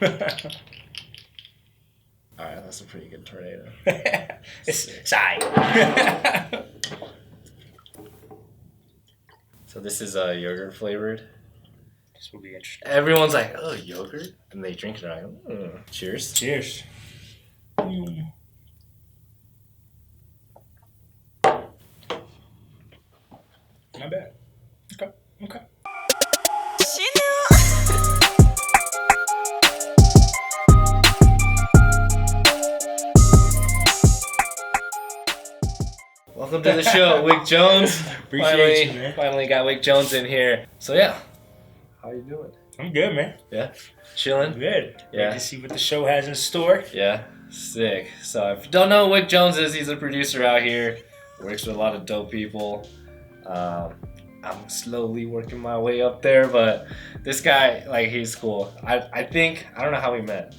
Alright, that's a pretty good tornado. Sigh. So this is yogurt flavored. This will be interesting. Everyone's like, oh, yogurt? And they drink it and I'm like, cheers. Cheers. Not bad. Okay. Shinu. Welcome to the show, Wicjones. Appreciate you, man. Finally got Wicjones in here. So yeah, how you doing? I'm good, man. Yeah, chilling. Good. Yeah. Ready to see what the show has in store. Yeah, sick. So if you don't know who Wicjones is, he's a producer out here. Works with a lot of dope people. I'm slowly working my way up there, but this guy, like, he's cool. I think, I don't know how we met.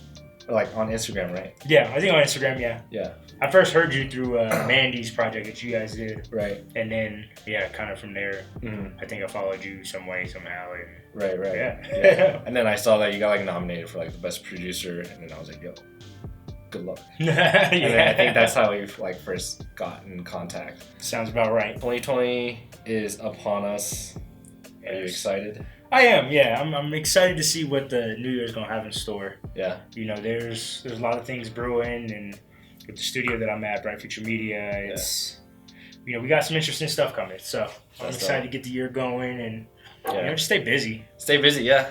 Like on Instagram, right? Yeah, I think on Instagram, yeah. Yeah. I first heard you through Mandy's project that you guys did. Right. And then, yeah, kind of from there, Mm-hmm. I think I followed you some way, somehow. And Right. yeah. And then I saw that you got like nominated for like the best producer, and then I was like, yo, good luck. Yeah. And then I think that's how we like first got in contact. Sounds about right. 2020 is upon us. Are you Yes. excited? I am, yeah. I'm excited to see what the new year's gonna have in store. Yeah. You know, there's a lot of things brewing, and with the studio that I'm at, Bright Future Media, it's you know, we got some interesting stuff coming. So I'm excited to get the year going and you know, just stay busy. Stay busy, yeah.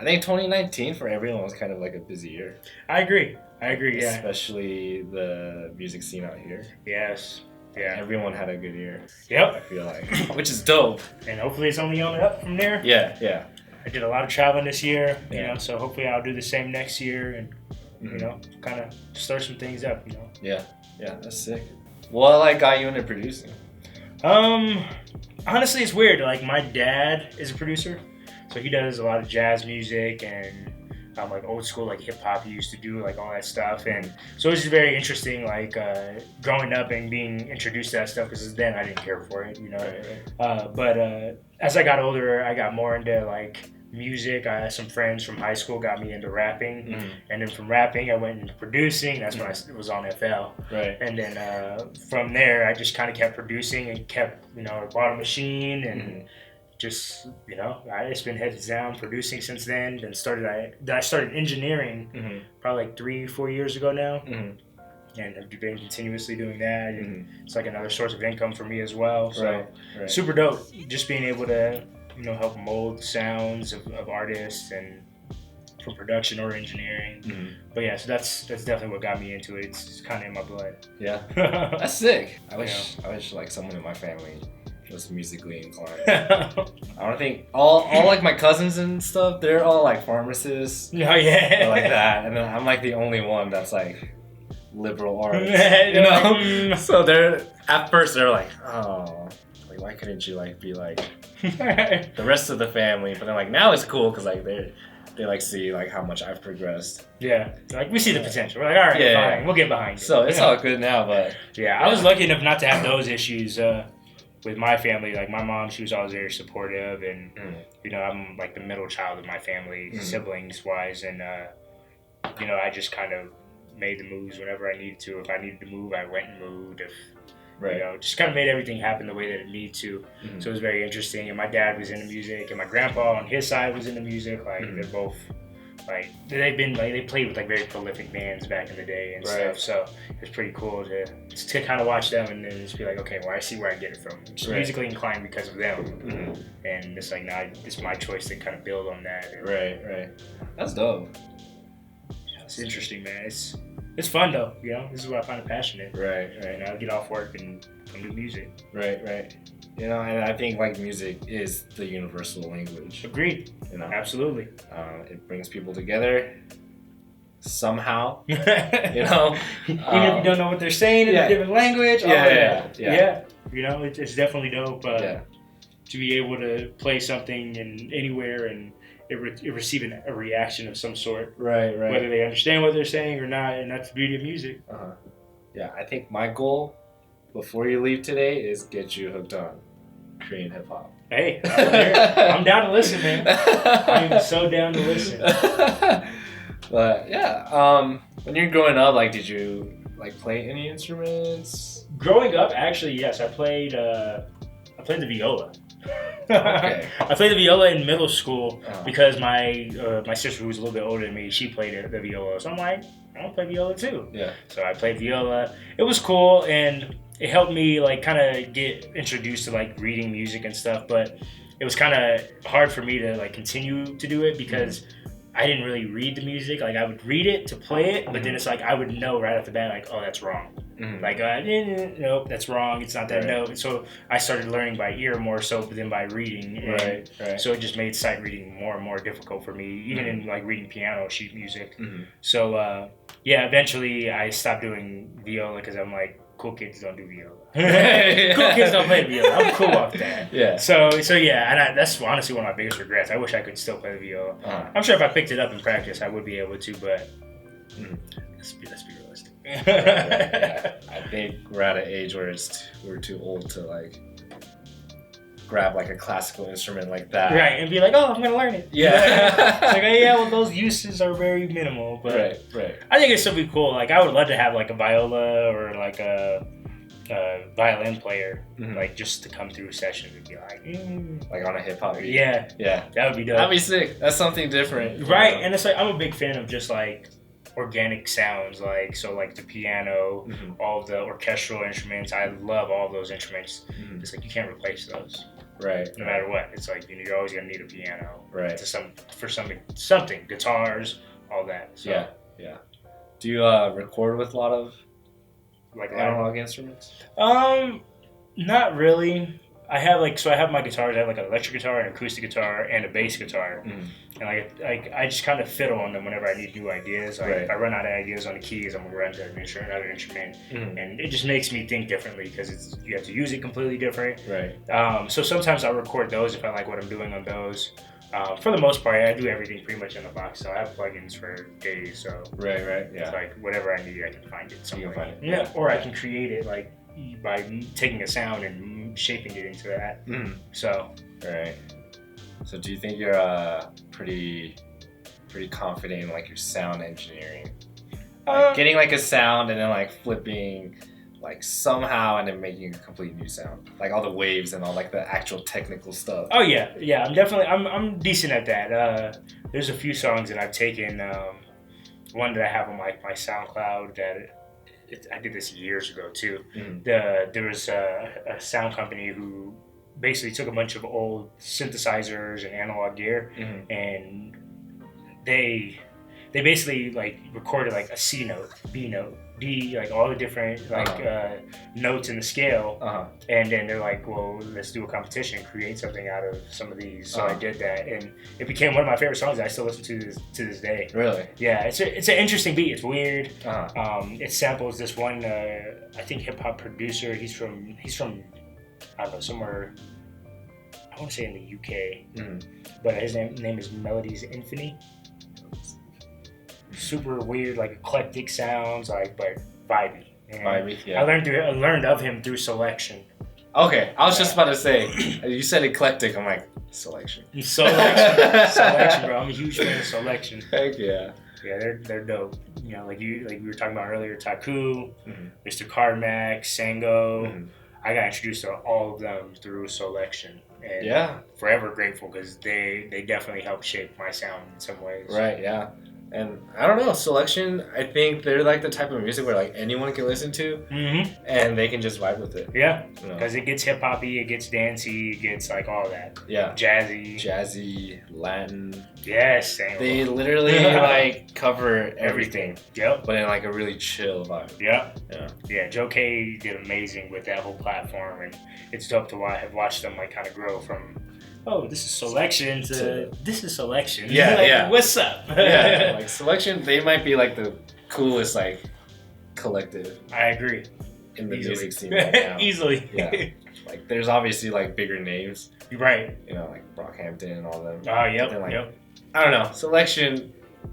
I think 2019 for everyone was kind of like a busy year. I agree, yeah. Especially the music scene out here. Yes. Yeah. Everyone had a good year, I Yep. feel like, which is dope. And hopefully it's only on and up from there. Yeah. I did a lot of traveling this year, you Yeah. know, so hopefully I'll do the same next year and, Mhm. you know, kind of stir some things up, you know. Yeah, that's sick. What like got you into producing? Honestly, it's weird. Like, my dad is a producer, so he does a lot of jazz music and like old school, like hip hop. He used to do like all that stuff, and so it was just very interesting. Like growing up and being introduced to that stuff, because then I didn't care for it, you know. Right. But as I got older, I got more into like music. I had some friends from high school got me into rapping, Mhm. and then from rapping I went into producing. That's when I was on FL. Right. And then from there, I just kind of kept producing and kept, you know, I bought a machine and just, you know, it's been heads down producing since then. Then I started engineering Mm-hmm. probably like 3-4 years ago now, Mm-hmm. and I've been continuously doing that. And Mm-hmm. it's like another source of income for me as well. So Right. super dope, just being able to, you know, help mold the sounds of artists and for production or engineering. Mm-hmm. But yeah, so that's definitely what got me into it. It's kind of in my blood. Yeah. That's sick. I wish Yeah. like someone in my family was musically inclined. I don't think all like my cousins and stuff, they're all like pharmacists Oh yeah. or like that, and then I'm like the only one that's like liberal arts, You you know. So at first they're like, oh, like why couldn't you like be like the rest of the family? But then like now it's cool because like they like see like how much I've progressed. Yeah, like we see the potential. We're like, all right, Yeah. fine, we'll get behind it. So it's You know? all good now, but Yeah, I was lucky enough not to have those issues with my family. Like my mom, she was always very supportive, and you know, I'm like the middle child of my family, siblings wise, and you know, I just kind of made the moves whenever I needed to. If I needed to move, I went and moved. If right. you know, just kind of made everything happen the way that it needed to. So it was very interesting. And my dad was into music, and my grandpa on his side was into music. Like they're both like they played with like very prolific bands back in the day and Right. stuff. So it's pretty cool to kind of watch them and then just be like, okay, well, I see where I get it from. I'm just Right. musically inclined because of them, and it's like, nah, it's my choice to kind of build on that. And Right. That's dope. it's interesting, man. It's fun though. You know, this is what I find it passionate. Right. And I'll get off work and come do music. Right. You know, and I think like music is the universal language. Agreed. You know, Absolutely. it brings people together somehow. You know, even if you don't know what they're saying in yeah. a different language. Yeah. You know, it's definitely dope Yeah. to be able to play something in anywhere and it receive a reaction of some sort, Right. whether they understand what they're saying or not, and that's the beauty of music. Yeah, I think my goal before you leave today is get you hooked on Korean hip hop. Hey, I'm down to listen, man. I'm so down to listen. But yeah, when you're growing up, like, did you like play any instruments? Growing up, actually, yes, I played the viola. Okay. I played the viola in middle school Uh-huh. because my sister, who was a little bit older than me, she played the viola. So I'm like, I want to play viola too. Yeah. So I played viola. It was cool, and it helped me like kind of get introduced to like reading music and stuff. But it was kind of hard for me to like continue to do it because I didn't really read the music. Like I would read it to play it, but then it's like I would know right off the bat, like, oh, that's wrong. Like, nope, that's wrong. It's not that note. So I started learning by ear more so than by reading. And Right. so it just made sight reading more and more difficult for me, even in like reading piano sheet music. Mm-hmm. So yeah, eventually I stopped doing viola because I'm like, cool kids don't do viola. Cool kids don't play viola. I'm cool off that. Yeah. So yeah, and that's honestly one of my biggest regrets. I wish I could still play the viola. I'm sure if I picked it up in practice, I would be able to, but let's be realistic. Yeah. I think we're at an age where we're too old to like grab like a classical instrument like that. Right, and be like, oh, I'm gonna learn it. Yeah. It's like, oh, yeah, well, those uses are very minimal, but Right. I think it'd still be cool. Like, I would love to have like a viola or like a violin player, like just to come through a session and be like, like on a hip hop beat. Yeah, that would be dope. That'd be sick. That's something different. Right, and it's like I'm a big fan of just like organic sounds, like so like the piano, all of the orchestral instruments. I love all those instruments. It's like you can't replace those. Right. No matter what, it's like you're always gonna need a piano. Right. For something, guitars, all that. So, Yeah. Do you record with a lot of like analog instruments? Not really. I have my guitars. I have like an electric guitar, an acoustic guitar, and a bass guitar. And I just kind of fiddle on them whenever I need new ideas. Like if I run out of ideas on the keys, I'm gonna run to another instrument, and it just makes me think differently because you have to use it completely different. Right. So sometimes I'll record those if I like what I'm doing on those. For the most part, I do everything pretty much in the box. So I have plugins for days. So Right. Yeah. it's like whatever I need, I can find it somewhere. You can find it. Yeah, or I can create it like by taking a sound and shaping it into that. So. Right. So do you think you're pretty confident in like your sound engineering? Like getting like a sound and then like flipping like somehow and then making a complete new sound. Like all the waves and all like the actual technical stuff. Oh yeah. I'm decent at that. There's a few songs that I've taken. One that I have on my SoundCloud that I did this years ago too. There was a sound company who basically took a bunch of old synthesizers and analog gear, and they basically like recorded like a C note, B note, D, like all the different notes in the scale, and then they're like, well, let's do a competition, create something out of some of these. So I did that, and it became one of my favorite songs that I still listen to this day. Really? Yeah, it's an interesting beat. It's weird. It samples this one I think hip hop producer. He's from I don't know, somewhere, I want to say in the UK, but his name is Melodies Infinity. Super weird, like eclectic sounds, like but vibey. Vibey, yeah. I learned of him through Selection. Okay, I was just about to say, you said eclectic. I'm like, Selection. Selection, bro. I'm a huge fan of Selection. Heck yeah. Yeah, they're dope. You know, like we were talking about earlier, Taku, Mr. Carmack, Sango. I got introduced to all of them through Selection, and forever grateful because they definitely helped shape my sound in some ways. Right. Yeah. And I don't know, Selection, I think they're like the type of music where like anyone can listen to and they can just vibe with it. Yeah, because it gets hip-hoppy, it gets dancey, it gets like all that. Yeah. Jazzy, Latin. Yes. They literally like cover everything. Yep. But in like a really chill vibe. Yeah, Joe K did amazing with that whole platform, and it's dope to have watched them like kind of grow from, oh, this is Selection to this is Selection. Yeah, like, what's up? Yeah, like Selection, they might be like the coolest like collective. I agree. In the music scene right now. Easily. Yeah. Like there's obviously like bigger names. Right. You know, like Brockhampton and all them. Oh, yep. Like, yep. I don't know. Selection,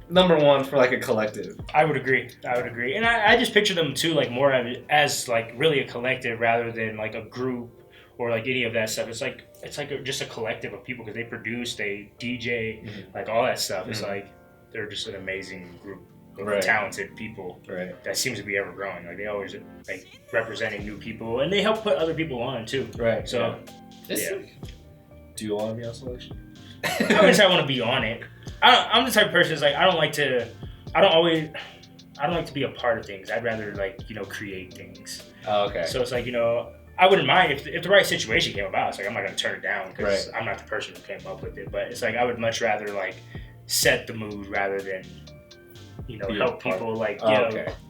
number one for like a collective. I would agree. And I just picture them too, like more as like really a collective rather than like a group or like any of that stuff. It's like just a collective of people because they produce, they DJ, like all that stuff. It's like they're just an amazing group of Right. talented people Right. that seems to be ever growing. Like they always like representing new people, and they help put other people on too. Right. So yeah. Do you want to be on Selection? I wouldn't say I want to be on it. I'm the type of person that's like I don't like to be a part of things. I'd rather create things. Oh, okay. So it's like, I wouldn't mind if the right situation came about. It's like I'm not going to turn it down because I'm not the person who came up with it. But it's like I would much rather set the mood rather than help people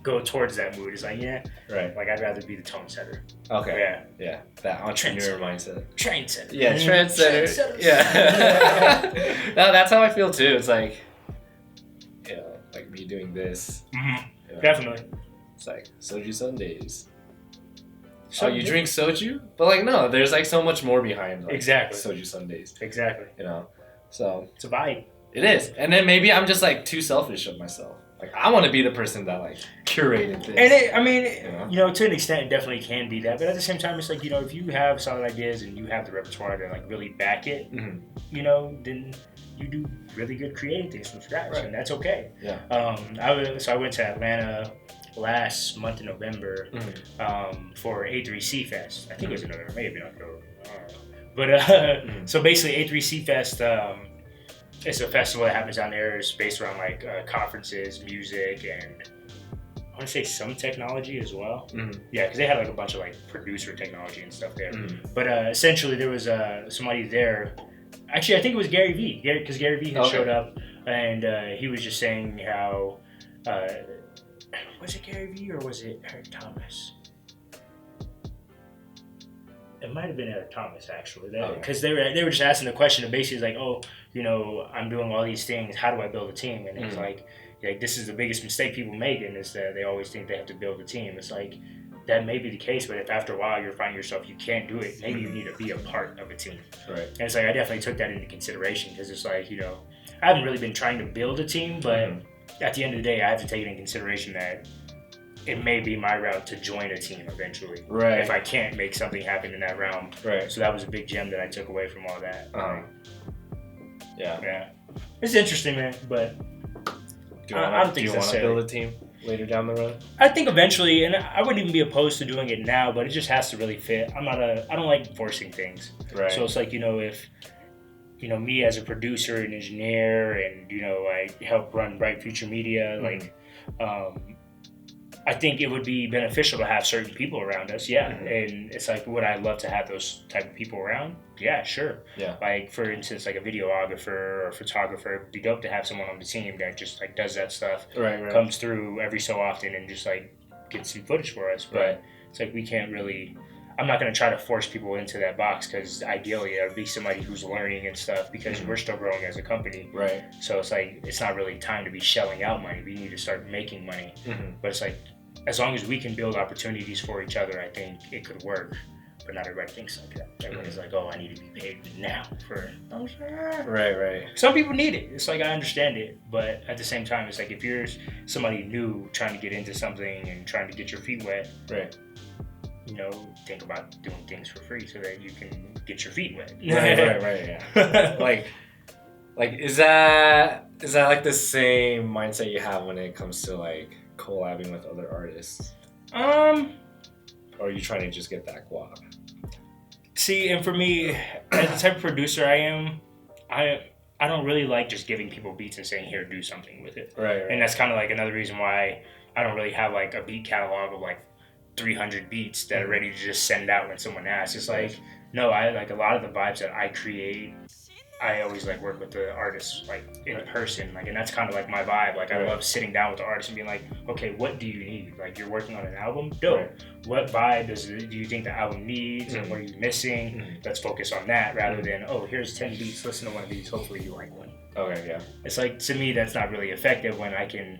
go towards that mood. It's like right. Like I'd rather be the tone setter. Okay. Yeah. That entrepreneur mindset. Trendsetter. Yeah, trendsetter. Yeah. No, that's how I feel too. It's like, like me doing this. Mm-hmm. Definitely. It's like Soju Sundays. So you drink soju? But no, there's so much more behind exactly Soju Sundays. Exactly. So it's a vibe. It is. And then maybe I'm just too selfish of myself. I want to be the person that curated this. And to an extent, it definitely can be that. But at the same time, it's if you have solid ideas and you have the repertoire to really back it, then you do really good creating things from scratch, and that's okay. Yeah. I went to Atlanta last month in November for A3C Fest. I think it was in November, maybe October. I don't know. But so basically, A3C Fest. It's a festival that happens down there. It's based around conferences, music, and I want to say some technology as well. Mm-hmm. Yeah, because they had a bunch of producer technology and stuff there. Mm-hmm. But essentially, there was somebody there. Actually, I think it was Gary Vee. Because Gary Vee had showed up, and he was just saying how was it Gary Vee or was it Eric Thomas? It might have been Eric Thomas actually, because they were just asking the question of basically I'm doing all these things. How do I build a team? And it's this is the biggest mistake people make, and is that they always think they have to build a team. It's that may be the case, but if after a while you're finding yourself you can't do it, maybe you need to be a part of a team. Right. And it's I definitely took that into consideration because it's I haven't really been trying to build a team, but at the end of the day, I have to take it into consideration that it may be my route to join a team eventually. Right. If I can't make something happen in that realm. Right. So that was a big gem that I took away from all that. Yeah. It's interesting, man, but I don't think do you want to build a team later down the road? I think eventually, and I wouldn't even be opposed to doing it now, but it just has to really fit. I don't like forcing things. Right. So it's if me as a producer and engineer and I help run Bright Future Media, I think it would be beneficial to have certain people around us, and it's would I love to have those type of people around? Yeah, sure. Yeah. For instance, a videographer or photographer, it'd be dope to have someone on the team that just does that stuff, comes through every so often and just gets some footage for us. But it's we can't really. I'm not going to try to force people into that box because ideally it would be somebody who's learning and stuff because we're still growing as a company. Right. So it's it's not really time to be shelling out money. We need to start making money. Mm-hmm. But it's as long as we can build opportunities for each other, I think it could work. But not everybody thinks like that. Everybody's I need to be paid now for. Right. Some people need it. It's I understand it, but at the same time, it's if you're somebody new trying to get into something and trying to get your feet wet. Right. Think about doing things for free so that you can get your feet wet. Right, yeah. Is that the same mindset you have when it comes to collabing with other artists? Or are you trying to just get that guap? See, and for me, as the type of producer I am, I don't really like just giving people beats and saying, here, do something with it. Right. And that's kind of another reason why I don't really have a beat catalog of 300 beats that are ready to just send out when someone asks. It's no, I a lot of the vibes that I create, I always work with the artists in person, and that's kind of my vibe. I love sitting down with the artist and being okay, what do you need? You're working on an album? Dope. Right. What vibe do you think the album needs and what are you missing? Let's focus on that rather than, here's 10 beats, listen to one of these, hopefully you like one. Okay, yeah. It's to me, that's not really effective when I can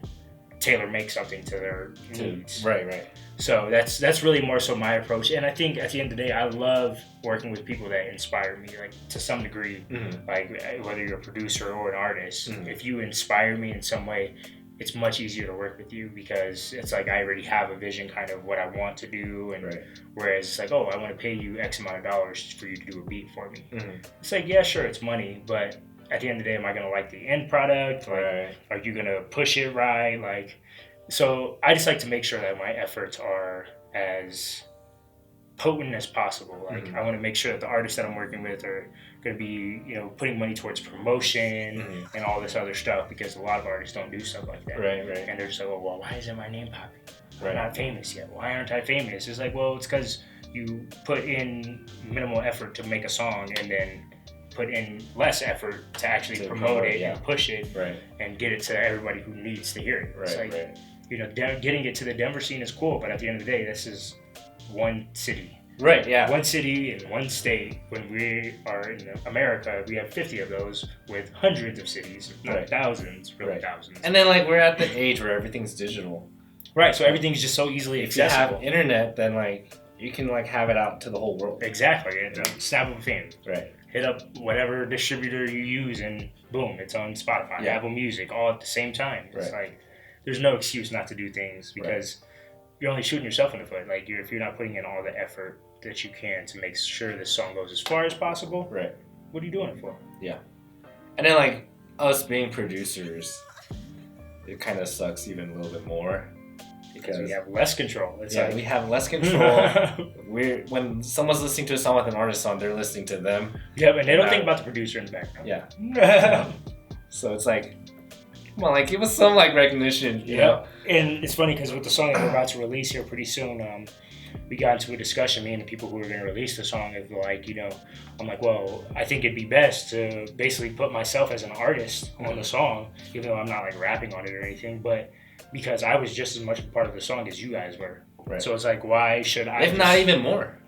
tailor make something to their needs. Right. So that's really more so my approach, and I think at the end of the day, I love working with people that inspire me, to some degree. Mm-hmm. Whether you're a producer or an artist, if you inspire me in some way, it's much easier to work with you because it's I already have a vision, kind of what I want to do, and whereas it's I want to pay you X amount of dollars for you to do a beat for me. Mm-hmm. It's yeah, sure, it's money, but at the end of the day, am I gonna like the end product? Like, Right. are you gonna push it right? Like, so I just like to make sure that my efforts are as potent as possible. Like, I want to make sure that the artists that I'm working with are going to be, putting money towards promotion and all this other stuff, because a lot of artists don't do stuff like that. Right. And they're just like, oh, well, why isn't my name popping? Right. I'm not famous yet. Why aren't I famous? It's like, well, it's because you put in minimal effort to make a song and then put in less effort to actually promote it and push it and get it to everybody who needs to hear it. It's like, getting it to the Denver scene is cool, but at the end of the day, this is one city. Right, yeah. One city in one state. When we are in America, we have 50 of those with hundreds of cities, if not thousands, thousands. And then, like, we're at the age where everything's digital. Right, so everything's just so easily accessible. If you have internet, then, like, you can, like, have it out to the whole world. Exactly. It's a snap of a finger. Right. Hit up whatever distributor you use and boom, it's on Spotify, Apple Music, all at the same time. It's like, there's no excuse not to do things, because you're only shooting yourself in the foot. Like, if you're not putting in all the effort that you can to make sure this song goes as far as possible, what are you doing it for? Yeah. And then, like, us being producers, it kind of sucks even a little bit more. Because we have less control. It's we have less control. When someone's listening to a song with an artist on, they're listening to them. Yeah, but they don't think about the producer in the background. Yeah. So it's like, come on, like, give us some, like, recognition, you know? And it's funny because with the song that we're about to release here pretty soon, we got into a discussion, me and the people who were going to release the song, of like, I'm like, well, I think it'd be best to basically put myself as an artist on the song, even though I'm not, like, rapping on it or anything, but because I was just as much a part of the song as you guys were. Right. So it's like, why should I? If not even more.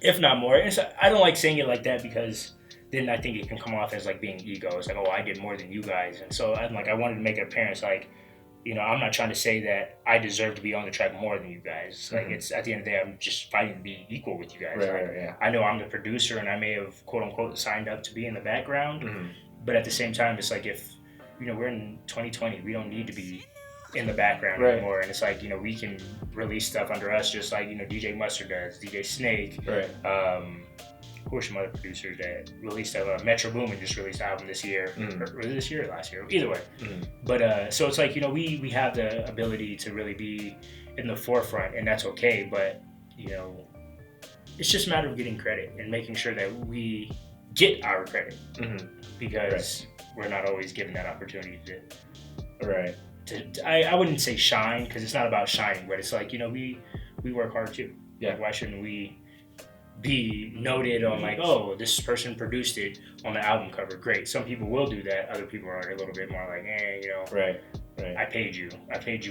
If not more. I don't like saying it like that, because then I think it can come off as, like, being ego. It's like, oh, I did more than you guys. And so I'm like, I wanted to make it apparent. It's like, I'm not trying to say that I deserve to be on the track more than you guys. Like, it's at the end of the day, I'm just fighting to be equal with you guys. I know I'm the producer, and I may have, quote unquote, signed up to be in the background. But at the same time, it's like, if, we're in 2020, we don't need to be in the background anymore. And it's like, we can release stuff under us, just like, DJ Mustard does, DJ Snake. Who are some other producers that released Metro Boomin just released an album this year, or this year or last year, either way. But so it's like, we have the ability to really be in the forefront, and that's okay. But it's just a matter of getting credit and making sure that we get our credit, because we're not always given that opportunity to I wouldn't say shine, because it's not about shining, but it's like, we work hard too. Like, why shouldn't we be noted on, like, oh, this person produced it on the album cover? Great. Some people will do that. Other people are a little bit more like, I paid you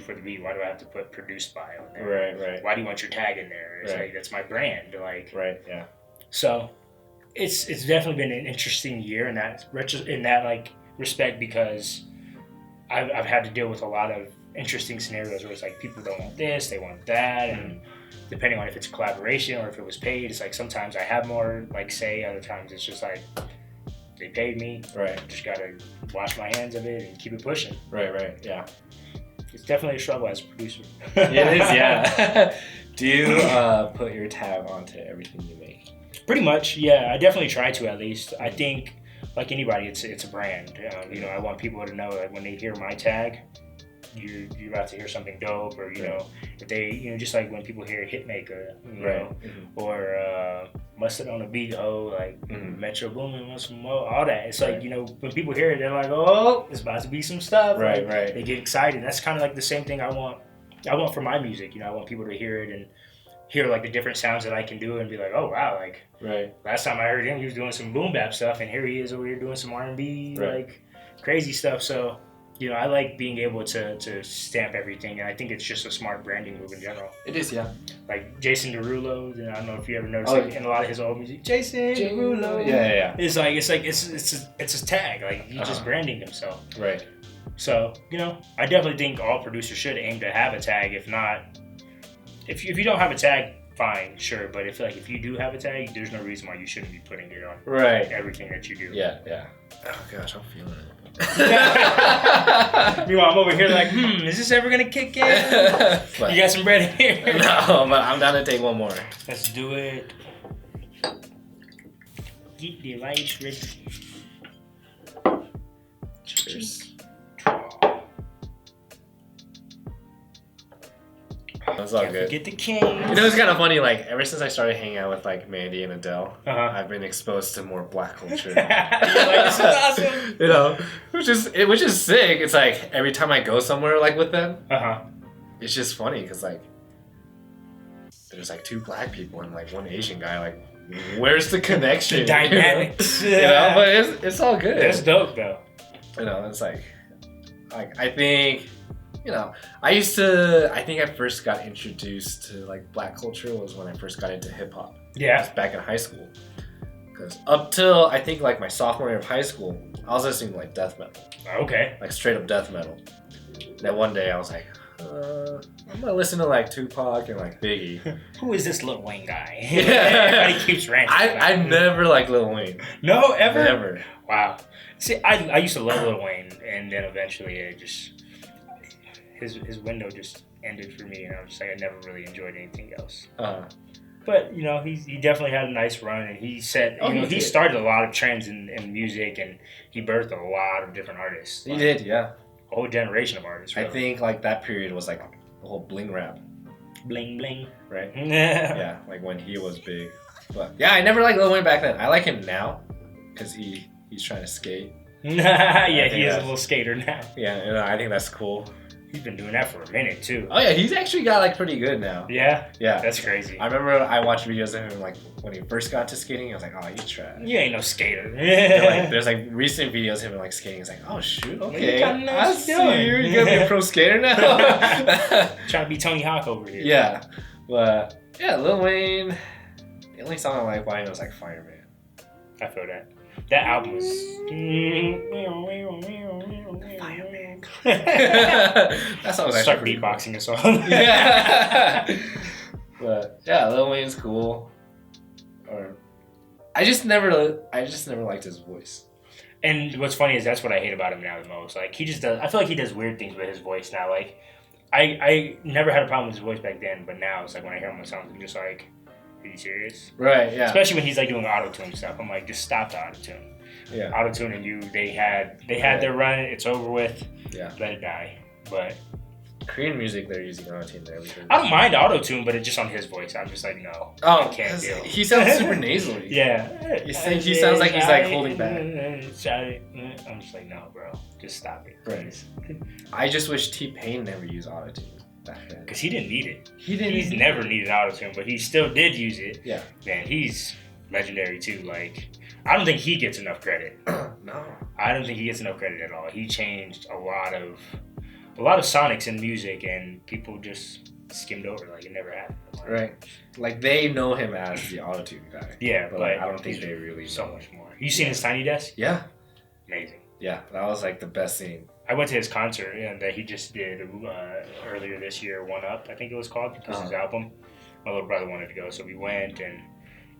for the beat. Why do I have to put produced by on there? Why do you want your tag in there? It's like, that's my brand. Like, so it's definitely been an interesting year in that like respect, because I've had to deal with a lot of interesting scenarios where it's like, people don't want this, they want that, and depending on if it's a collaboration or if it was paid, it's like, sometimes I have more, like, say, other times it's just like, they paid me, just gotta wash my hands of it and keep it pushing. Yeah. It's definitely a struggle as a producer. It is, yeah. Do you put your tag onto everything you make? Pretty much, yeah. I definitely try to, at least. I think, like anybody, it's a brand. I want people to know that when they hear my tag, you're about to hear something dope, or if they just like when people hear Hitmaker, or Mustard on a Beat, like Metro Boomin, want some more, all that. It's like, when people hear it, they're like, oh, it's about to be some stuff. They get excited. That's kind of like the same thing I want for my music. I want people to hear it and hear, like, the different sounds that I can do and be like, oh wow, like last time I heard him, he was doing some boom bap stuff, and here he is over here doing some R&B, like crazy stuff. So I like being able to stamp everything, and I think it's just a smart branding move in general. It is, yeah. Like Jason Derulo, I don't know if you ever noticed in a lot of his old music, Jason Derulo. Yeah. It's a tag, like he's just branding himself. So I definitely think all producers should aim to have a tag. If not, if you don't have a tag, fine, sure. But if you do have a tag, there's no reason why you shouldn't be putting it on everything that you do. Yeah. Oh gosh, I'm feeling it. Meanwhile, I'm over here like, is this ever gonna kick in? You got some bread here? No, but I'm down to take one more. Let's do it. Get the lights ready. Cheers. That's all good. Get the cane. You know, it's kind of funny. Like ever since I started hanging out with like Mandy and Adele, Uh-huh. I've been exposed to more black culture. You're like, this is awesome. You know, which is sick. It's like every time I go somewhere like with them, it's just funny because like there's like 2 black people and like 1 Asian guy. Like, where's the connection? The dynamics. You know, but it's all good. That's dope though. You know, it's like I think. You know, I think I first got introduced to like black culture was when I first got into hip hop. Yeah. Back in high school. Because up till I think like my sophomore year of high school, I was listening to like death metal. Okay. Like straight up death metal. And then one day I was like, I'm gonna listen to like Tupac and like Biggie. Who is this Lil Wayne guy? Yeah. Everybody keeps ranting. I never liked Lil Wayne. No, ever? Never. Wow. See, I used to love Lil Wayne, and then eventually it just his window just ended for me, and I was just like I never really enjoyed anything else. But you know, he definitely had a nice run, and he said he started a lot of trends in music, and he birthed a lot of different artists. He did, yeah. A whole generation of artists. Really. I think like that period was like the whole bling rap. Bling bling. Right? Yeah. Yeah, like when he was big. But yeah, I never liked Lil Wayne back then. I like him now because he's trying to skate. Yeah, he is a little skater now. Yeah, and I think that's cool. He's been doing that for a minute too. Oh yeah, he's actually got like pretty good now. Yeah? Yeah. That's crazy. I remember I watched videos of him like when he first got to skating. I was like, oh, he's trash. You ain't no skater. There's like recent videos of him like skating. It's like, oh shoot, okay, I see you. You're gonna be a pro skater now. Trying to be Tony Hawk over here. Yeah, but yeah, Lil Wayne. The only song I like by him was like Fireman. I feel that. That album was. Fireman. That song was actually Start pretty beatboxing a song. Yeah. But yeah, Lil Wayne's cool. Or I just never liked his voice. And what's funny is that's what I hate about him now the most. Like he just does. I feel like he does weird things with his voice now. Like I never had a problem with his voice back then, but now it's like when I hear him on songs, I'm just like, are you serious? Right. Yeah. Especially when he's like doing auto-tune stuff. I'm like, just stop the auto-tune. Yeah. Auto-tune and they had their run. It's over with. Yeah. Let it die. But Korean music, they're using auto-tune there. I don't mind auto-tune, but it's just on his voice. I'm just like, no. Oh, I can't deal. He sounds super nasally. Yeah. He sounds like he's like holding back. I'm just like, no, bro. Just stop it, please. I just wish T-Pain never used auto-tune. Because he didn't need it. He's never needed auto-tune, but he still did use it. Yeah. Man, he's legendary too. Like, I don't think he gets enough credit. No. I don't think he gets enough credit at all. He changed a lot of sonics in music, and people just skimmed over like it never happened. Right. Like they know him as the auto-tune guy. Yeah, but like, I don't think they really so know. much more. You seen his Tiny Desk? Yeah. Amazing. Yeah, that was like the best scene. I went to his concert that he just did earlier this year, One Up, I think it was called, because his album. My little brother wanted to go, so we went, and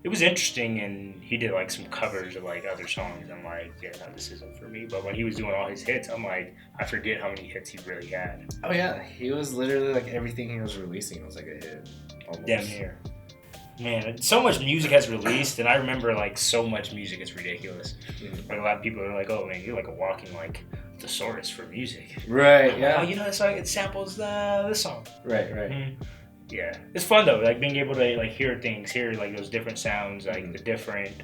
it was interesting, and he did like some covers of like other songs. I'm like, yeah, no, this isn't for me. But when he was doing all his hits, I'm like, I forget how many hits he really had. Oh yeah, he was literally like everything he was releasing was like a hit. Almost. Damn near. Man, so much music has released, and I remember like so much music is ridiculous. Like a lot of people are like, "Oh man, you're like a walking like thesaurus for music." Right. Yeah. Oh, you know, it's like it samples this song. Right. Yeah, it's fun though. Like being able to like hear like those different sounds, like the different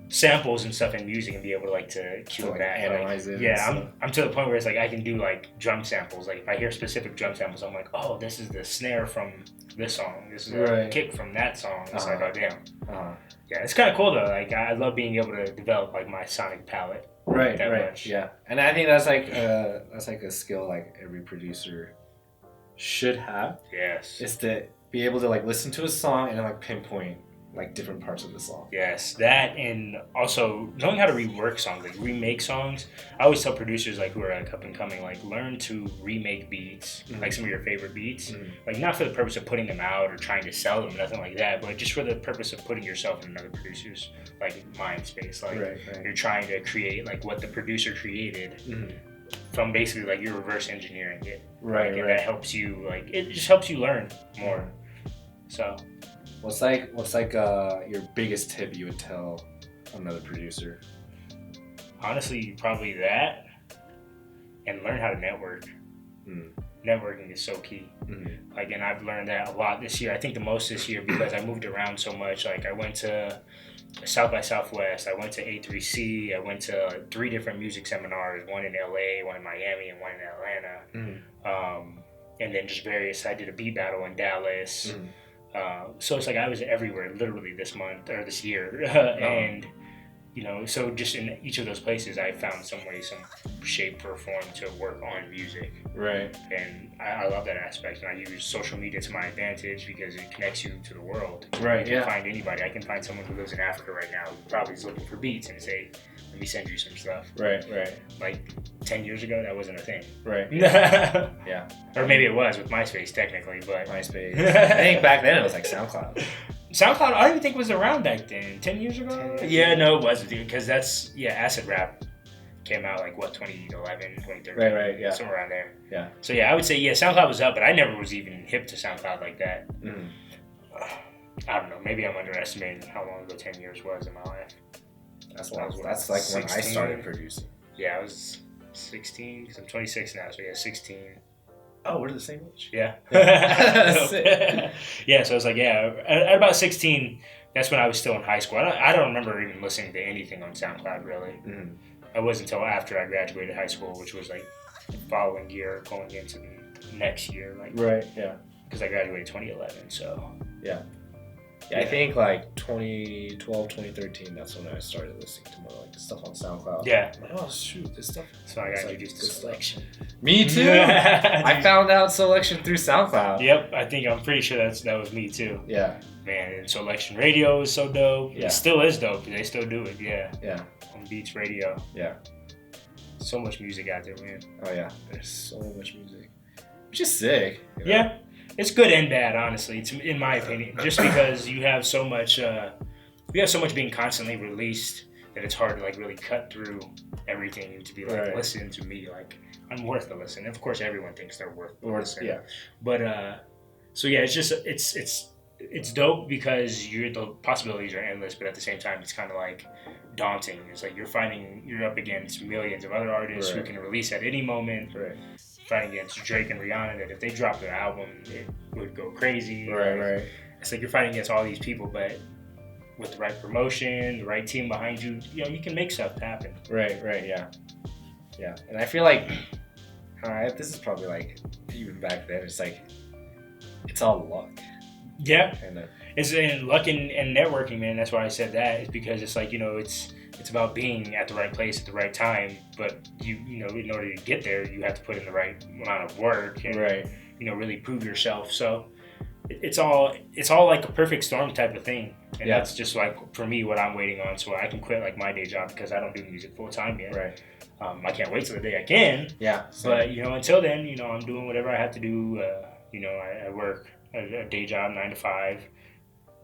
samples and stuff in music, and be able to like to cue it back, analyze it. Yeah, I'm to the point where it's like I can do like drum samples. Like if I hear specific drum samples, I'm like, oh, this is the snare from this song. This is a kick from that song. It's like, oh damn. Yeah, it's kind of cool though. Like I love being able to develop like my sonic palette. Right. Much. Yeah, and I think that's like a skill like every producer should have. Yes. Is to be able to like listen to a song and then like pinpoint like different parts of the song. Yes, that, and also knowing how to rework songs, like remake songs. I always tell producers like who are like up and coming, like learn to remake beats, like some of your favorite beats, like not for the purpose of putting them out or trying to sell them, nothing like that, but just for the purpose of putting yourself in another producer's like mind space. Like you're trying to create like what the producer created. From basically like you're reverse engineering it, and that helps you like it just helps you learn more. So, what's like your biggest tip you would tell another producer? Honestly, probably that, and learn how to network. Networking is so key. Like, and I've learned that a lot this year. I think the most this year because I moved around so much. Like, I went to South by Southwest, I went to A3C, I went to 3 different music seminars, one in LA, one in Miami, and one in Atlanta. And then just various, I did a beat battle in Dallas. So it's like I was everywhere literally this month or this year. And, you know, so just in each of those places, I found some way, some shape or form to work on music. Right. And I love that aspect. And I use social media to my advantage because it connects you to the world. Right, You can find anybody. I can find someone who lives in Africa right now who probably is looking for beats and say, let me send you some stuff. Right. Like 10 years ago, that wasn't a thing. Right. Yeah. Or maybe it was with MySpace technically, but MySpace. I think back then it was like SoundCloud. SoundCloud, I don't even think was around back then. 10 years ago? Yeah, no, it wasn't, because that's, acid rap came out like, 2011, 2013? Right, yeah. Somewhere around there. Yeah. So, I would say, SoundCloud was up, but I never was even hip to SoundCloud like that. I don't know, maybe I'm underestimating how long ago 10 years was in my life. That's like 16. When I started producing. Yeah, I was 16, because I'm 26 now, so 16. Oh, we're the same age. Yeah. So it's like, at about 16, that's when I was still in high school. I don't remember even listening to anything on SoundCloud, really. It wasn't until after I graduated high school, which was like the following year, going into the next year. Like, right, yeah. Because I graduated 2011, so. Yeah, I think like 2012, 2013, that's when I started listening to more like stuff on SoundCloud. Yeah. I'm like, oh, shoot, this stuff. So I got introduced to Selection. Me too. I found out Selection through SoundCloud. Yep, I'm pretty sure that was me too. Yeah. Man, and Selection Radio is so dope. Yeah. It still is dope. They still do it, Yeah. On Beats Radio. Yeah. So much music out there, man. Oh, yeah. There's so much music. Which is sick. You know? Yeah. It's good and bad, honestly, in my opinion. Just because you have so much being constantly released that it's hard to like really cut through everything and to be like, listen to me, like I'm worth the listen. Of course, everyone thinks they're worth the listen. Yeah. But it's just it's dope because the possibilities are endless, but at the same time, it's kind of like daunting. It's like you're up against millions of other artists who can release at any moment. Right. Fighting against Drake and Rihanna, that if they dropped their album, it would go crazy. Right. It's like you're fighting against all these people, but with the right promotion, the right team behind you, you can make stuff happen. Right, yeah. And I feel like this is probably like even back then. It's like it's all luck. Yeah, it's in luck and networking, man. That's why I said that. Is because it's like it's about being at the right place at the right time. But in order to get there, you have to put in the right amount of work and really prove yourself. So it's all like a perfect storm type of thing. And that's just like for me what I'm waiting on, so I can quit like my day job because I don't do music full time yet. Right. I can't wait till the day I can. Yeah. But until then, I'm doing whatever I have to do. I work a day job 9 to 5.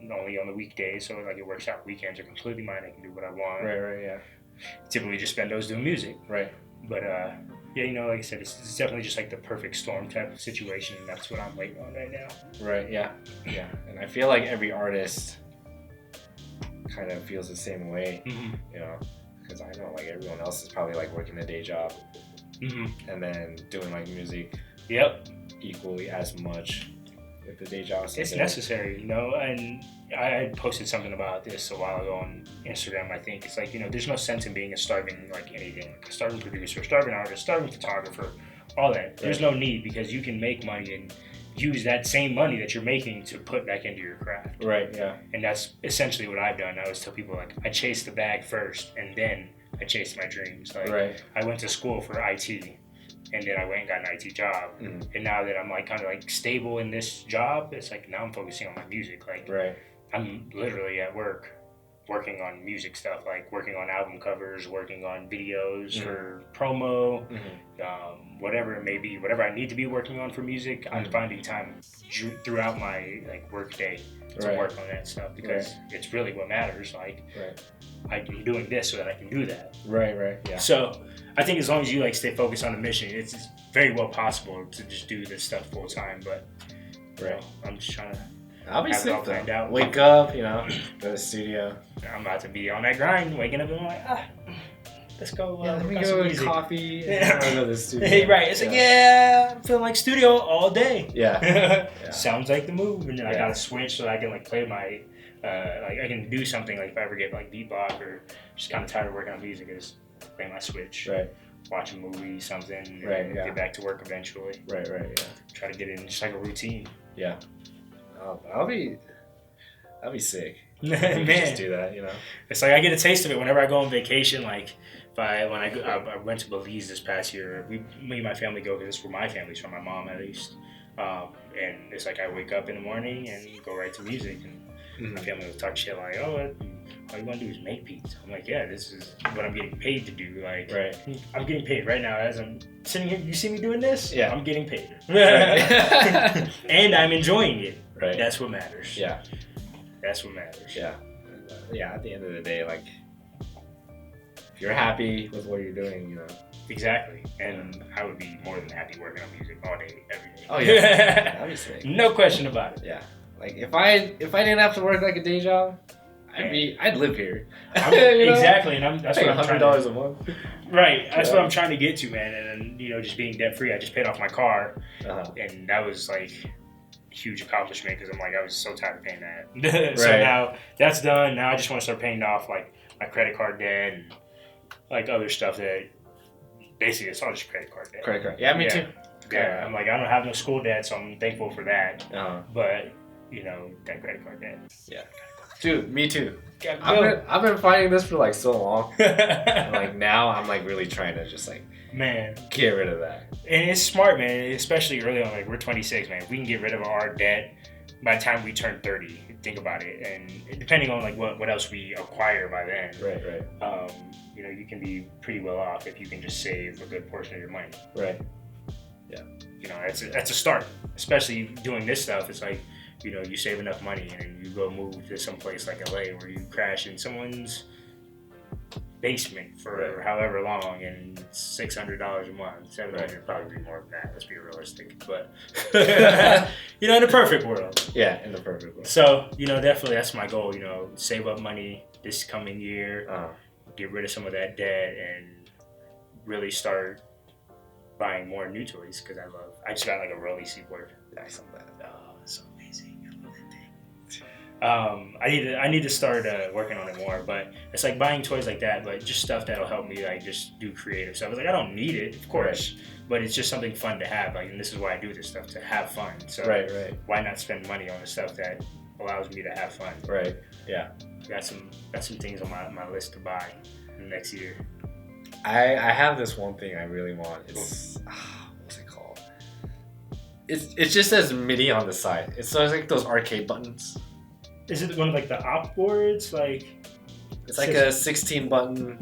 Only on the weekdays, so like it works out. Weekends are completely mine. I can do what I want. Right, yeah. Typically just spend those doing music. Right. But like I said, it's definitely just like the perfect storm type of situation, and that's what I'm waiting on right now. Right, yeah. And I feel like every artist kind of feels the same way, because I know like everyone else is probably like working a day job and then doing like music equally as much. The day job. It's necessary, and I posted something about this a while ago on Instagram. I think it's like there's no sense in being a starving like anything, like a starving producer, starving artist, starving photographer, all that. There's no need because you can make money and use that same money that you're making to put back into your craft. Right. Yeah. And that's essentially what I've done. I always tell people like I chased the bag first, and then I chased my dreams. Like I went to school for IT. And then I went and got an IT job. And now that I'm like kind of like stable in this job, it's like now I'm focusing on my music. Like I'm literally at work working on music stuff, like working on album covers, working on videos for promo, whatever it may be, whatever I need to be working on for music. I'm finding time throughout my like work day to work on that stuff because it's really what matters. Like I'm doing this so that I can do that. Right. Yeah. So I think as long as you like stay focused on the mission, it's very well possible to just do this stuff full time. But I'm just trying to. I'll be sick planned out. Wake up, go to the studio. I'm about to be on that grind, waking up and I'm like, let's go. Yeah, let me work on go some with music." coffee. Yeah. And go to the studio. Hey, right. It's like, yeah, I'm feeling like studio all day. Yeah. Sounds like the move. And then I Yeah. got to switch so I can like play my, like I can do something like if I ever get like beat block or just kind of tired of working on music, is play my Switch. Right. Watch a movie, something, and Right, yeah. get back to work eventually. Right. Yeah. Try to get in just like a routine. Yeah. I'll be sick. You Man, just do that, you know. it's like I get a taste of it whenever I go on vacation. Like I went to Belize this past year. Me and my family go because it's where my family's from, my mom at least. And it's like I wake up in the morning and go right to music, and my family will talk shit like, "Oh, all you want to do is make beats." I'm like, "Yeah, this is what I'm getting paid to do." Like, Right. I'm getting paid right now as I'm sitting here. You see me doing this? Yeah. I'm getting paid, Right. and I'm enjoying it. Right. That's what matters. Yeah. That's what matters. Yeah. Yeah. At the end of the day, like, if you're happy with what you're doing, you know. Exactly. And I would be more than happy working on music all day, every day. Oh yeah. That'd be sick. No question about it. Yeah. Like if I didn't have to work like a day job, I'd live here. I'm, You know? exactly, and that's what I'm trying $100 to. a month. Right. That's Yeah. what I'm trying to get to, man. And just being debt free, I just paid off my car, Uh-huh. and that was like a huge accomplishment because I'm like I was so tired of paying that. So Right. now that's done. Now I just want to start paying off like my credit card debt and like other stuff that basically it's all just credit card debt. Credit card. Yeah, me too. Yeah, I'm like I don't have no school debt, so I'm thankful for that. Uh-huh. But that credit card debt. Yeah. Dude, me too. Gotta I've been fighting this for like so long. go. And like now I'm like really trying to just like Man, get rid of that. and it's smart, man. Especially early on, like we're 26, man. If we can get rid of our debt by the time we turn 30, think about it. And depending on like what else we acquire by then, Right. you can be pretty well off if you can just save a good portion of your money. Right. That's a start. Especially doing this stuff, it's like you save enough money and then you go move to some place like LA where you crash in someone's basement for however long and it's $600 a month. $700 probably be more than that. Let's be realistic. But in a perfect world. Yeah, in the perfect world. So definitely that's my goal. Save up money this coming year, get rid of some of that debt, and really start buying more new toys because I just got like a Rolly Seaboard. I saw that. Oh, it's so amazing. I love that thing. I need to start working on it more, but it's like buying toys like that, but just stuff that'll help me like just do creative stuff. It's like I don't need it, of course, but it's just something fun to have. Like, and this is why I do this stuff, to have fun. So Right. why not spend money on the stuff that allows me to have fun? Right. Yeah. Got some things on my list to buy next year. I have this one thing I really want. It's what's it called? It just says MIDI on the side. It's like those arcade buttons. Is it one of like the op boards? Like It's like a 16 button.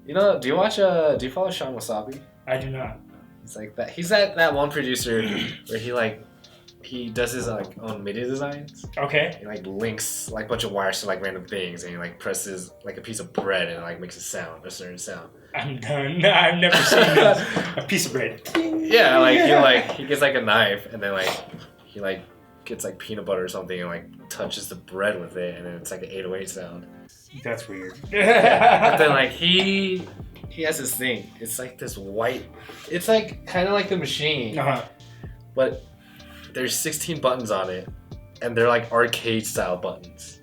Do you follow Sean Wasabi? I do not. It's like that. He's that one producer where he does his like own MIDI designs. Okay. He like links like a bunch of wires to like random things, and he like presses like a piece of bread and it like makes a certain sound. I'm done. I've never seen this. A piece of bread. Yeah, like he gets like a knife and then like he like gets like peanut butter or something and like touches the bread with it, and then it's like an 808 sound. That's weird. But then like he has this thing. It's like this white. It's like kind of like the machine, but there's 16 buttons on it, and they're like arcade style buttons.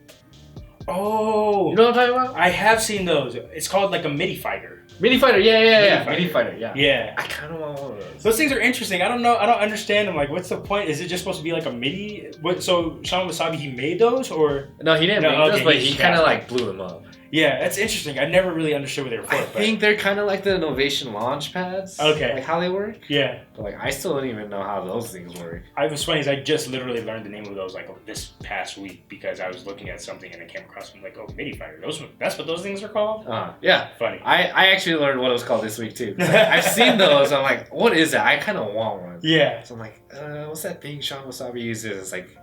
Oh, You know what I'm talking about? I have seen those. It's called like a MIDI fighter. MIDI fighter, yeah. MIDI MIDI fighter, yeah. Yeah. I kind of want one of those. Those things are interesting. I don't know. I don't understand them. Like, what's the point? Is it just supposed to be like a MIDI? So Sean Wasabi, he made those, or? No, he didn't No, make those, okay, but he he kind of got like blew them up. Yeah, that's interesting. I never really understood what they were for. I think they're kind of like the innovation launch pads. Okay. Like how they work. Yeah. But like I still don't even know how those things work. What's funny is I just literally learned the name of those like this past week because I was looking at something and I came across them like, oh, MIDI fighter. That's what those things are called? Yeah. Funny. I actually learned what it was called this week too. I've seen those. I'm like, what is that? I kind of want one. Yeah. So I'm like, what's that thing Sean Wasabi uses? It's like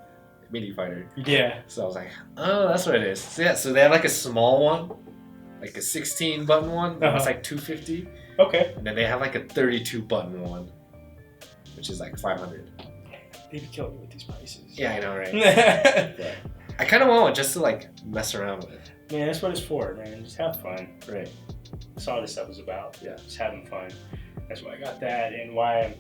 MIDI fighter. Yeah. So I was like, oh, that's what it is. So yeah, so they have like a small one, like a 16 button one. It's like $250. Okay. And then they have like a 32 button one, which is like $500. They'd be killing me with these prices. Yeah, I know, right? Man, Yeah. I kind of want one just to like mess around with. that's what it's for, man. Just have fun. Right. That's all this stuff is about. Yeah. Just having fun. That's why I got that, and why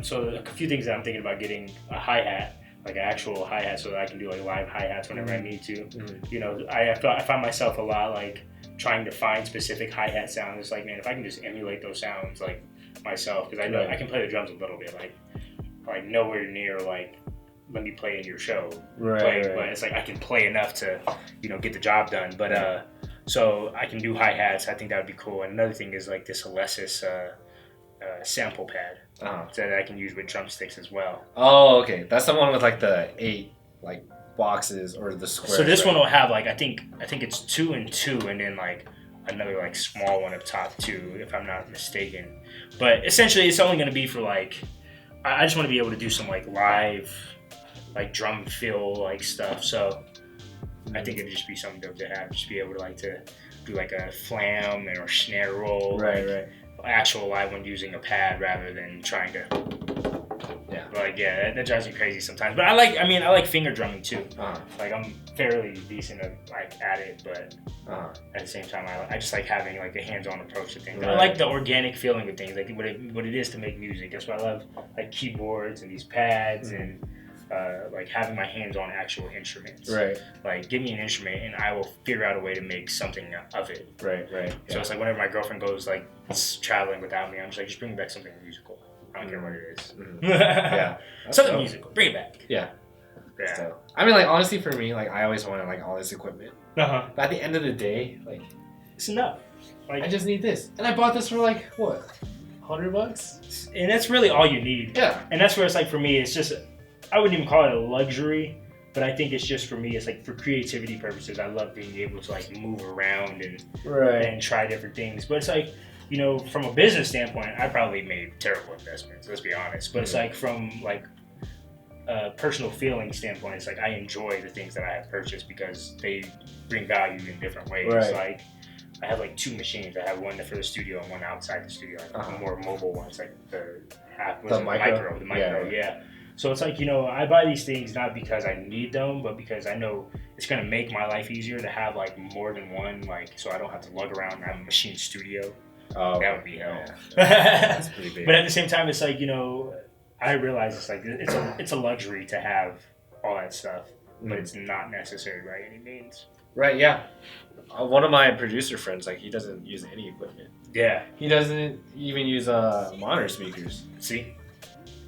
so a few things that I'm thinking about getting a hi-hat, like an actual hi-hat, so that I can do like live hi-hats whenever I need to. Mm-hmm. You know, I find myself a lot like trying to find specific hi-hat sounds. It's like, man, if I can just emulate those sounds like myself, because I know I can play the drums a little bit, like nowhere near like let me play in your show, Right. But it's like I can play enough to, you know, get the job done. But so I can do hi-hats. I think that would be cool. And another thing is like this Alesis sample pad that I can use with drumsticks as well. Oh, okay. That's the one with like the 8 like boxes or the squares. So this one will have like I think it's 2 and 2, and then like another like small one up top too, if I'm not mistaken. But essentially, it's only going to be for like I just want to be able to do some like live like drum fill like stuff. So I think it'd just be something dope to have, just be able to like to do like a flam or snare roll, Right. Actual live one using a pad rather than trying to. Yeah. Like that drives me crazy sometimes. But I like finger drumming too. Like I'm fairly decent at it, but at the same time I just like having like a hands-on approach to things. Right. I like the organic feeling of things, like what it is to make music. That's why I love like keyboards and these pads and like having my hands on actual instruments. Right. Like give me an instrument and I will figure out a way to make something of it. Right. Yeah. So it's like whenever my girlfriend goes like traveling without me, I'm just like, just bring back something musical. I don't care what it is. Yeah. Something musical. Bring it back. Yeah. Yeah. I mean, like honestly, for me, like I always wanted like all this equipment. But at the end of the day, like it's enough. Like I just need this, and I bought this for like what, $100? And that's really all you need. Yeah. And that's where it's like for me, it's just I wouldn't even call it a luxury, but I think it's just for me, it's like for creativity purposes. I love being able to like move around and try different things. But it's like, you know, from a business standpoint, I probably made terrible investments. Let's be honest. But it's like from like a personal feeling standpoint, it's like I enjoy the things that I have purchased because they bring value in different ways. Right. Like I have like 2 machines. I have one for the studio and one outside the studio. Like more mobile ones, like the micro. Yeah. So it's like, you know, I buy these things not because I need them, but because I know it's going to make my life easier to have like more than one, like so I don't have to lug around and have a machine studio. Oh, that would be hell. Yeah. That's pretty big. But at the same time, it's like, you know, I realize it's like it's a luxury to have all that stuff, but it's not necessary by any means. Right, yeah. One of my producer friends, like he doesn't use any equipment. Yeah. He doesn't even use monitor speakers. See?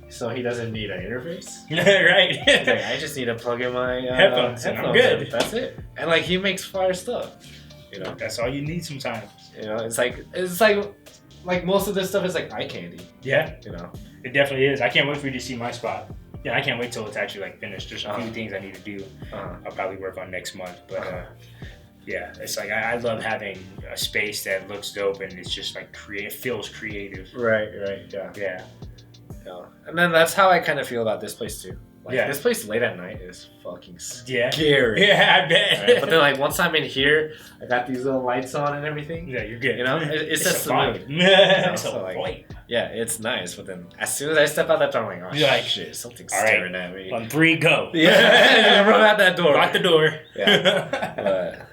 So he doesn't need an interface. Right. He's like, I just need to plug in my headphones and I'm good. That's it. And like he makes fire stuff. You know, that's all you need sometimes. You know, it's like most of this stuff is like eye candy. Yeah. You know, it definitely is. I can't wait for you to see my spot. Yeah, I can't wait till it's actually like finished. There's a few things I need to do. I'll probably work on next month, but yeah, it's like I love having a space that looks dope and it's just like feels creative. Right. Yeah. And then that's how I kind of feel about this place too. Like, this place late at night is fucking scary. Yeah, I bet. Right? But then, like, once I'm in here, I got these little lights on and everything. Yeah, you're good. You know, it's just the mood. It's so, like, yeah, it's nice. But then, as soon as I step out that door, I'm like, oh shit, something's staring at me. On 3, go. Yeah, run out that door. Lock the door. Yeah, but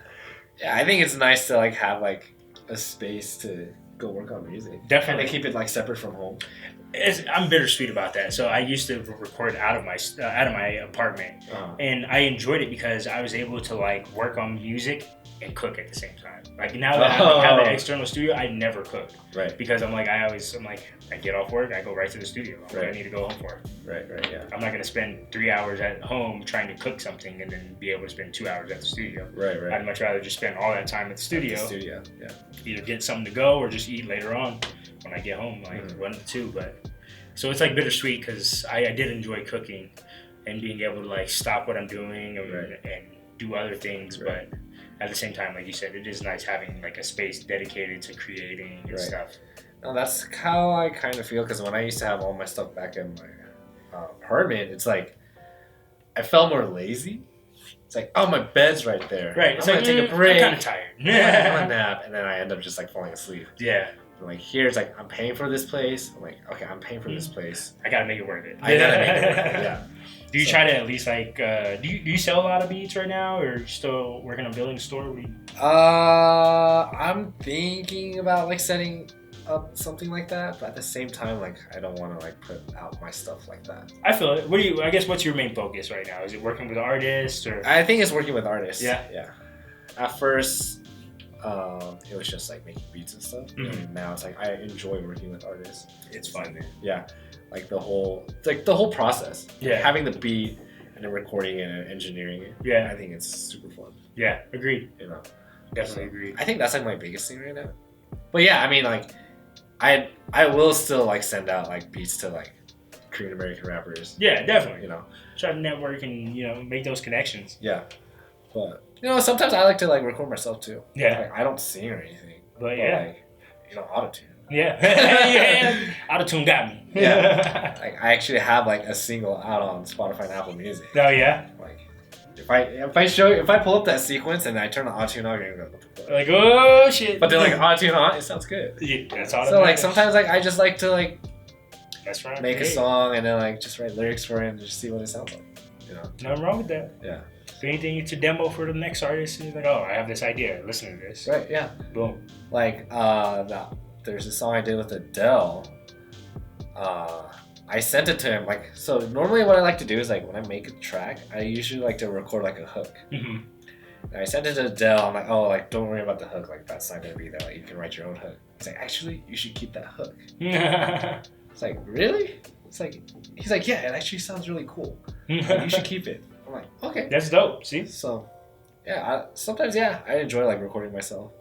yeah, I think it's nice to like have like a space to go work on music. Definitely, and to keep it like separate from home. I'm bittersweet about that. So I used to record out of my apartment, and I enjoyed it because I was able to like work on music and cook at the same time. Like now that I have an external studio, I never cook. Right. Because I'm like I get off work, I go right to the studio. I need to go home for it. Right. Yeah. I'm not gonna spend 3 hours at home trying to cook something and then be able to spend 2 hours at the studio. Right. I'd much rather just spend all that time at the studio. Yeah. Either get something to go or just eat later on when I get home, like 1 to 2. But so it's like bittersweet because I did enjoy cooking and being able to like stop what I'm doing and do other things, but at the same time, like you said, it is nice having like a space dedicated to creating and stuff. No, that's how I kind of feel because when I used to have all my stuff back in my apartment, it's like I felt more lazy. It's like, oh, my bed's right there. Right. I'm gonna take a break. I'm kind of tired. I'm gonna nap, and then I end up just like falling asleep. Yeah. like here it's like I'm paying for this place. I'm like, okay, I'm paying for this place. I gotta make it worth it. I gotta make it worth it. Yeah. Do you try to at least like do you sell a lot of beats right now, or are you still working on building a store? I'm thinking about like setting up something like that, but at the same time, like I don't want to like put out my stuff like that. I feel it. I guess what's your main focus right now? Is it working with artists or? I think it's working with artists. Yeah. At first, it was just like making beats and stuff. Mm-hmm. And now it's like I enjoy working with artists. It's fun, man. Yeah, like the whole process. Yeah. Like, having the beat and then recording it and engineering it. Yeah. I think it's super fun. Yeah, agreed. You know. Definitely agreed. I think that's like my biggest thing right now. But yeah, I mean like I will still like send out like beats to like Korean American rappers. Yeah, definitely. You know. Try to network and make those connections. Yeah. But sometimes I like to like record myself too. Yeah. Like, I don't sing or anything. But yeah. Like, auto-tune. Yeah. Yeah. Auto-tune got me. Yeah. Like I actually have like a single out on Spotify and Apple Music. Oh yeah. Like if I pull up that sequence and I turn the auto-tune on, you're gonna go, what the fuck? Like, oh shit. But then like auto-tune on, it sounds good. Yeah, that's all. So like sometimes like I just like to like that's right. make a song and then like just write lyrics for it and just see what it sounds like. Nothing wrong with that. Yeah. If anything to demo for the next artist, and you're like, oh, I have this idea. Listen to this. Right. Yeah. Boom. Like there's a song I did with Adele. I sent it to him. Like, so normally what I like to do is like when I make a track, I usually like to record like a hook. Mm-hmm. And I sent it to Adele. I'm like, oh, like don't worry about the hook. Like that's not gonna be there. Like you can write your own hook. He's like, actually, you should keep that hook. It's like, really? It's like, he's like, yeah, it actually sounds really cool. Like, you should keep it. I'm like, okay. That's dope. See? So, yeah, sometimes I enjoy like recording myself.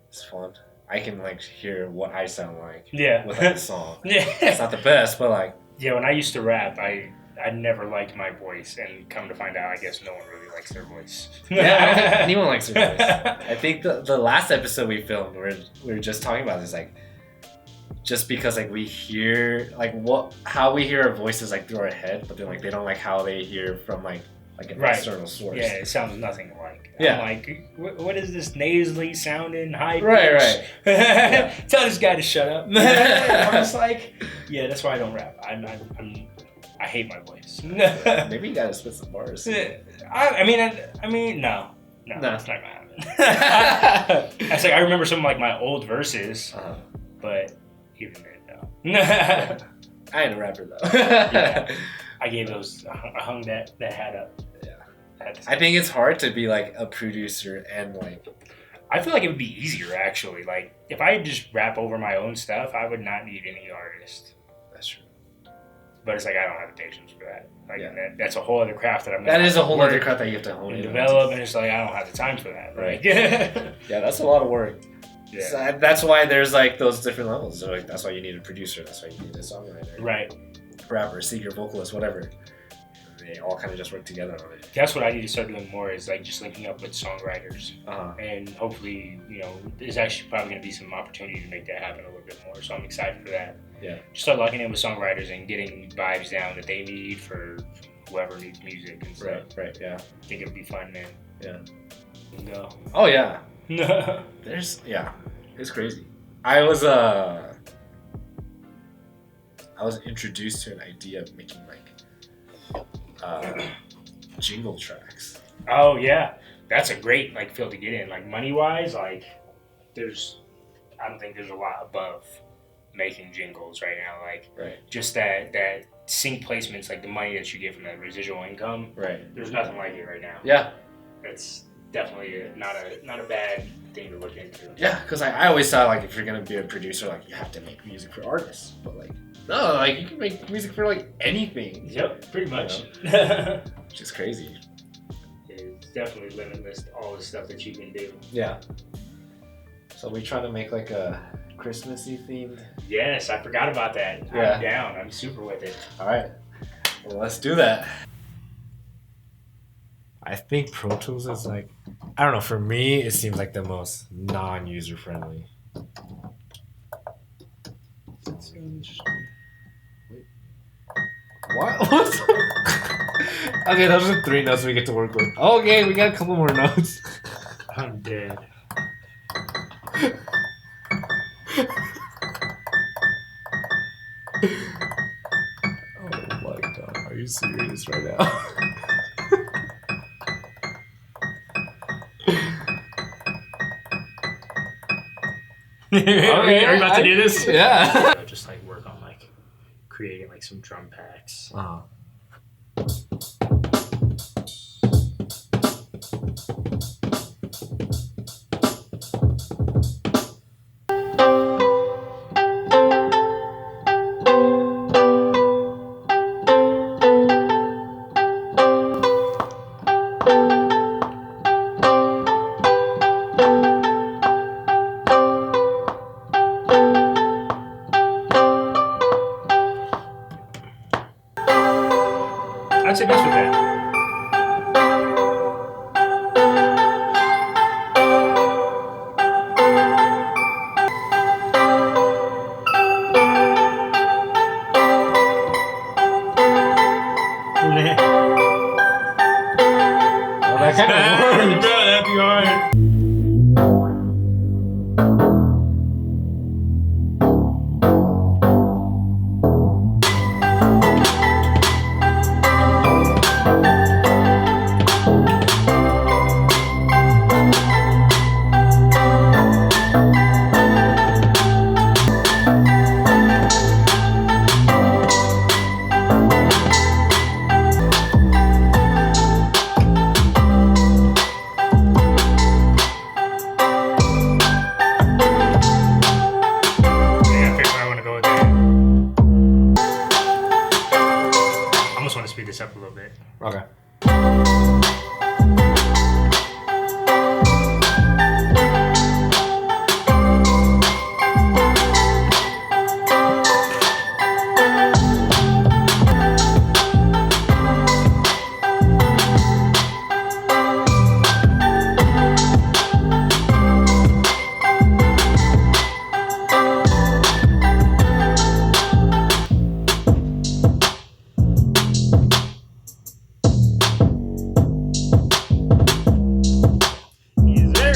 It's fun. I can like hear what I sound like. Yeah. With like the song. Yeah. It's not the best, but like. Yeah, when I used to rap, I never liked my voice, and come to find out, I guess no one really likes their voice. Yeah, I don't think anyone likes their voice. I think the last episode we filmed, we were just talking about this, like, just because like we hear like how we hear our voices like through our head, but then like they don't like how they hear from like an external source. Yeah, it sounds nothing like. Yeah. I'm like, what is this nasally sounding high pitch? Right. Yeah. Tell this guy to shut up. I'm just like, yeah, that's why I don't rap. I hate my voice. Maybe you gotta spit some bars. I mean, no, it's not gonna happen. It's like I remember some of like my old verses, but even then, no. I ain't a rapper though. Yeah. I gave those. I hung that hat up. Yeah. I think it's hard to be like a producer and like. I feel like it would be easier actually. Like if I just rap over my own stuff, I would not need any artist. That's true. But it's like I don't have the patience for that. Like that's a whole other craft that I'm. That is a whole other craft that you have to hone and in develop, and it's like I don't have the time for that. Right. Yeah, that's a lot of work. Yeah. So that's why there's like those different levels. So, like that's why you need a producer. That's why you need a songwriter. Right. Rapper, singer, vocalist, whatever. They all kind of just work together on it. That's what I need to start doing more is like just linking up with songwriters. And hopefully, there's actually probably going to be some opportunity to make that happen a little bit more. So I'm excited for that. Yeah. Just start locking in with songwriters and getting vibes down that they need for whoever needs music and stuff. Right, yeah. I think it'll be fun, man. Yeah. No. Oh, yeah. It's crazy. I was introduced to an idea of making like jingle tracks. Oh yeah, that's a great like field to get in. Like money wise, like I don't think there's a lot above making jingles right now. Like just that sync placements, like the money that you get from that residual income. Right. There's nothing like it right now. Yeah. It's definitely not a bad thing to look into. Yeah, because I always thought like if you're gonna be a producer, like you have to make music for artists, but like no, like you can make music for like anything. Yep, pretty much. Which is crazy. It's definitely limitless, all the stuff that you can do. Yeah. So we try to make like a Christmassy themed. Yes, I forgot about that. Yeah. I'm down. I'm super with it. All right. Well, let's do that. I think Pro Tools is like, I don't know, for me, it seems like the most non-user friendly. What? Okay, those are 3 notes we get to work with. Okay, we got a couple more notes. I'm dead. you serious right now? Are you about to do this? Yeah. Just like work on like creating like some drum packs. Uh-huh. I'd say mess with that. Well, that kind of works. Bro, that'd be hard. Yeah, I figure I want to go with that. I almost want to speed this up a little bit. Okay. Yes, sir.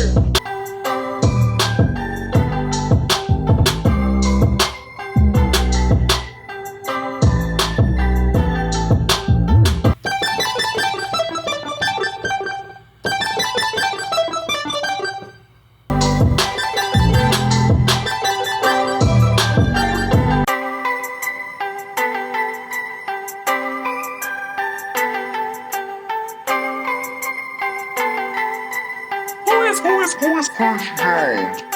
Who is Wicjones?